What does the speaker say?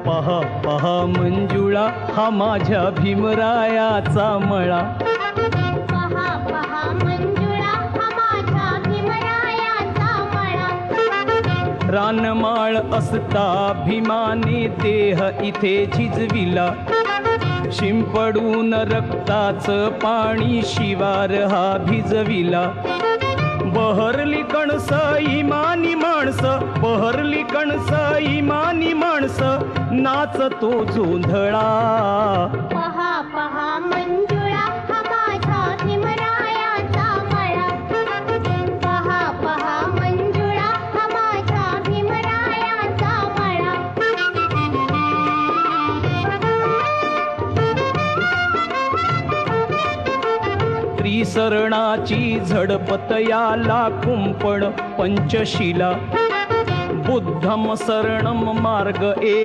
पहा पहा मंजुळा हा माझ्या भीमरायाचा मळा. पहा पहा मंजुळा हा माझ्या भीमरायाचा मळा. रानमाळ असता भीमाने देह इथे झिजविला. शिंपडून रक्ताचं पाणी शिवार हा भिजविला. बहरली कणस इमानी माणसं, बहरली कणस इमानी माणसं, नाचतो जोंधळा. पहा पहा मंजुळा हा माझ्या भीमरायाचा मळा. पहा पहा मंजुळा हा माझ्या भीमरायाचा मळा. त्रिसरणाची झडपत याला कुंपण पंचशिला. बुद्धम शरणम मार्ग